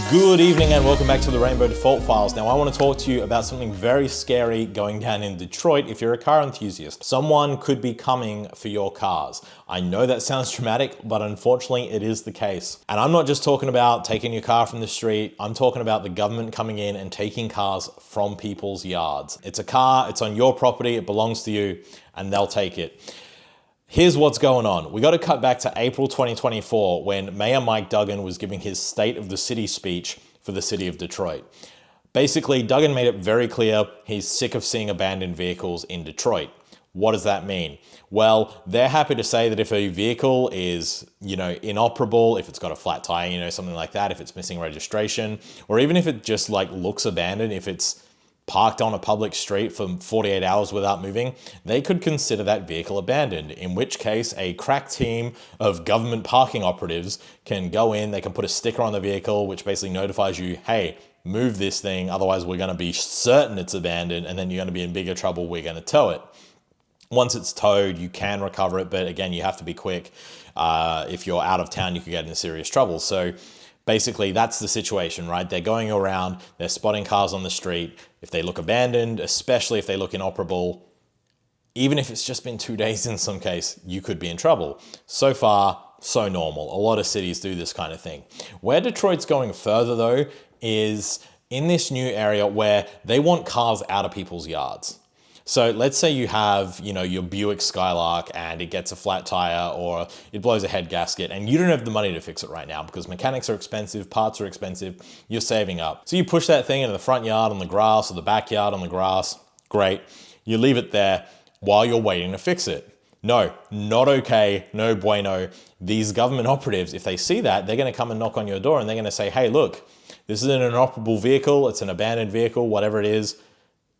Good evening and welcome back to the Rainbow Default Files. Now I want to talk to you about something very scary going down in Detroit if you're a car enthusiast. Someone could be coming for your cars. I know that sounds dramatic, but unfortunately it is the case. And I'm not just talking about taking your car from the street, I'm talking about the government coming in and taking cars from people's yards. It's a car, it's on your property, it belongs to you, and they'll take it. Here's what's going on. We got to cut back to April 2024 when Mayor Mike Duggan was giving his State of the City speech for the city of Detroit. Basically, Duggan made it very clear he's sick of seeing abandoned vehicles in Detroit. What does that mean? Well, they're happy to say that if a vehicle is, inoperable, if it's got a flat tire, something like that, if it's missing registration, or even if it just looks abandoned, if it's parked on a public street for 48 hours without moving, they could consider that vehicle abandoned, in which case a crack team of government parking operatives can go in, they can put a sticker on the vehicle which basically notifies you, hey, move this thing, otherwise we're going to be certain it's abandoned and then you're going to be in bigger trouble, we're going to tow it. Once it's towed, you can recover it, but again, you have to be quick. If you're out of town, you could get into serious trouble. So basically, that's the situation, right? They're going around, they're spotting cars on the street. If they look abandoned, especially if they look inoperable, even if it's just been 2 days in some case, you could be in trouble. So far, so normal. A lot of cities do this kind of thing. Where Detroit's going further though, is in this new area where they want cars out of people's yards. So let's say you have, your Buick Skylark and it gets a flat tire or it blows a head gasket and you don't have the money to fix it right now because mechanics are expensive, parts are expensive, you're saving up. So you push that thing into the front yard on the grass or the backyard on the grass, great. You leave it there while you're waiting to fix it. No, not okay, no bueno. These government operatives, if they see that, they're gonna come and knock on your door and they're gonna say, hey, look, this is an inoperable vehicle, it's an abandoned vehicle, whatever it is,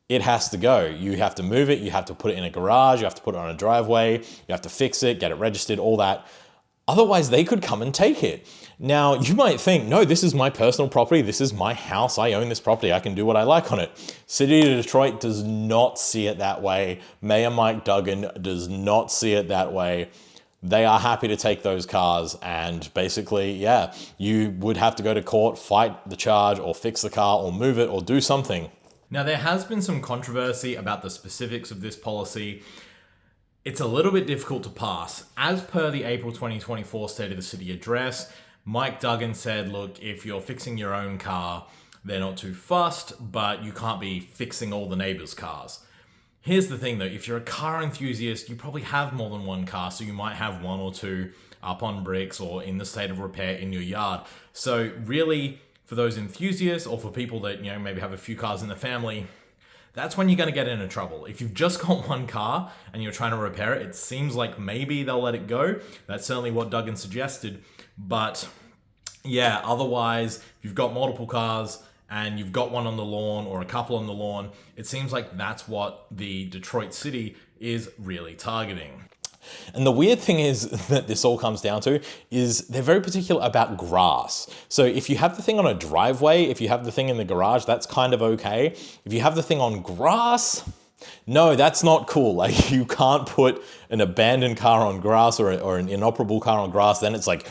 it has to go. You have to move it, you have to put it in a garage, you have to put it on a driveway, you have to fix it, get it registered, all that. Otherwise, they could come and take it. Now, you might think, no, this is my personal property, this is my house, I own this property, I can do what I like on it. City of Detroit does not see it that way. Mayor Mike Duggan does not see it that way. They are happy to take those cars and basically, yeah, you would have to go to court, fight the charge, or fix the car, or move it, or do something. Now, there has been some controversy about the specifics of this policy. It's a little bit difficult to pass. As per the April 2024 State of the City address, Mike Duggan said, look, if you're fixing your own car, they're not too fussed, but you can't be fixing all the neighbors' cars. Here's the thing though, if you're a car enthusiast, you probably have more than one car, so you might have one or two up on bricks or in the state of repair in your yard. So really, for those enthusiasts or for people that, maybe have a few cars in the family, that's when you're going to get into trouble. If you've just got one car and you're trying to repair it, it seems like maybe they'll let it go. That's certainly what Duggan suggested. But yeah, otherwise, if you've got multiple cars and you've got one on the lawn or a couple on the lawn, it seems like that's what the Detroit City is really targeting. And the weird thing is that this all comes down to is they're very particular about grass. So if you have the thing on a driveway, if you have the thing in the garage, that's kind of okay. If you have the thing on grass, no, that's not cool. Like you can't put an abandoned car on grass or an inoperable car on grass. Then it's like,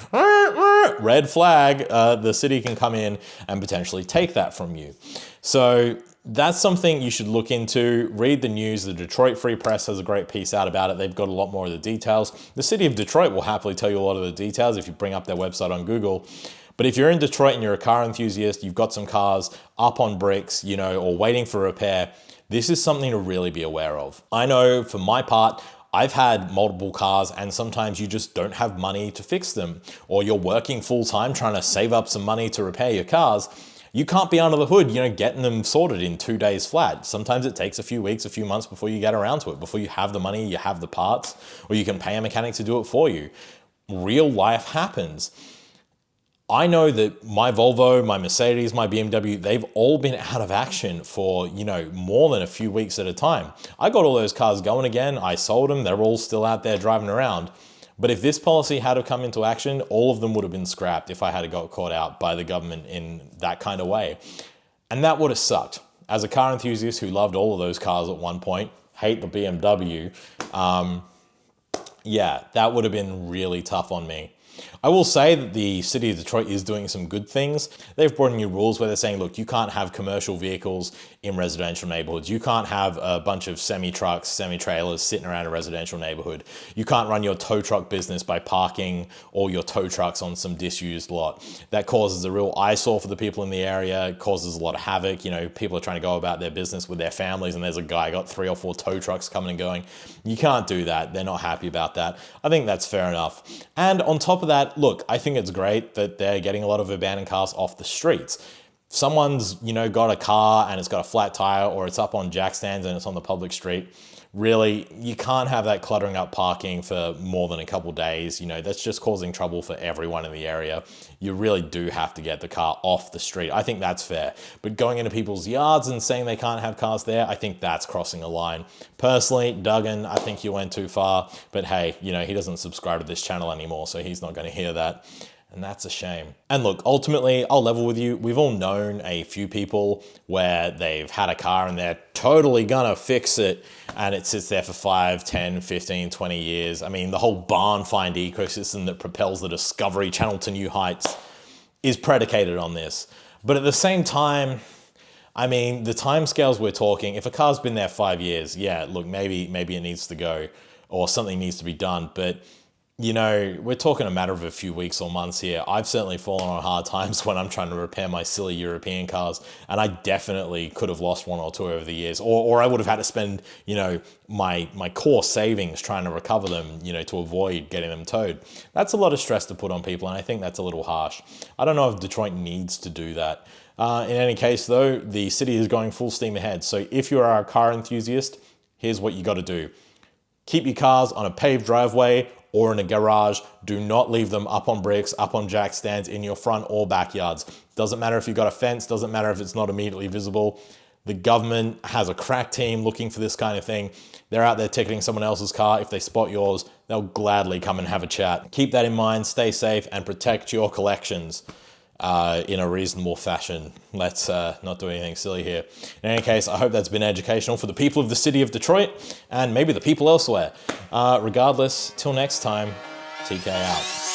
red flag, the city can come in and potentially take that from you. So that's something you should look into. Read the news. The Detroit Free Press has a great piece out about it. They've got a lot more of the details. The city of Detroit will happily tell you a lot of the details if you bring up their website on Google. But if you're in Detroit and you're a car enthusiast, you've got some cars up on bricks, or waiting for repair, this is something to really be aware of. I know for my part, I've had multiple cars and sometimes you just don't have money to fix them, or you're working full time trying to save up some money to repair your cars. You can't be under the hood, getting them sorted in 2 days flat. Sometimes it takes a few weeks, a few months before you get around to it, before you have the money, you have the parts, or you can pay a mechanic to do it for you. Real life happens. I know that my Volvo, my Mercedes, my BMW, they've all been out of action for, more than a few weeks at a time. I got all those cars going again. I sold them. They're all still out there driving around. But if this policy had to come into action, all of them would have been scrapped if I had got caught out by the government in that kind of way. And that would have sucked. As a car enthusiast who loved all of those cars at one point, hate the BMW, yeah, that would have been really tough on me. I will say that the city of Detroit is doing some good things. They've brought in new rules where they're saying, look, you can't have commercial vehicles in residential neighborhoods. You can't have a bunch of semi-trucks, semi-trailers sitting around a residential neighborhood. You can't run your tow truck business by parking all your tow trucks on some disused lot. That causes a real eyesore for the people in the area. It causes a lot of havoc. You know, people are trying to go about their business with their families, and there's a guy got 3 or 4 tow trucks coming and going. You can't do that. They're not happy about that. I think that's fair enough. And on top of that, look, I think it's great that they're getting a lot of abandoned cars off the streets. Someone's, got a car and it's got a flat tire, or it's up on jack stands and it's on the public street. Really, you can't have that cluttering up parking for more than a couple days. That's just causing trouble for everyone in the area. You really do have to get the car off the street. I think that's fair. But going into people's yards and saying they can't have cars there, I think that's crossing a line. Personally, Duggan, I think you went too far. But hey, he doesn't subscribe to this channel anymore, so he's not going to hear that. And that's a shame. And look, ultimately, I'll level with you. We've all known a few people where they've had a car and they're totally gonna fix it, and it sits there for 5, 10, 15, 20 years. I mean, the whole barn find ecosystem that propels the Discovery Channel to new heights is predicated on this. But at the same time, I mean, the timescales we're talking, if a car's been there 5 years, yeah, look, maybe it needs to go or something needs to be done. But we're talking a matter of a few weeks or months here. I've certainly fallen on hard times when I'm trying to repair my silly European cars, and I definitely could have lost 1 or 2 over the years, or I would have had to spend, my core savings trying to recover them, to avoid getting them towed. That's a lot of stress to put on people, and I think that's a little harsh. I don't know if Detroit needs to do that. In any case, though, the city is going full steam ahead. So if you are a car enthusiast, here's what you got to do. Keep your cars on a paved driveway or in a garage. Do not leave them up on bricks, up on jack stands in your front or backyards. Doesn't matter if you've got a fence, doesn't matter if it's not immediately visible. The government has a crack team looking for this kind of thing. They're out there ticketing someone else's car. If they spot yours, they'll gladly come and have a chat. Keep that in mind, stay safe, and protect your collections in a reasonable fashion. Let's not do anything silly here. In any case, I hope that's been educational for the people of the city of Detroit and maybe the people elsewhere. Regardless, till next time, TK out.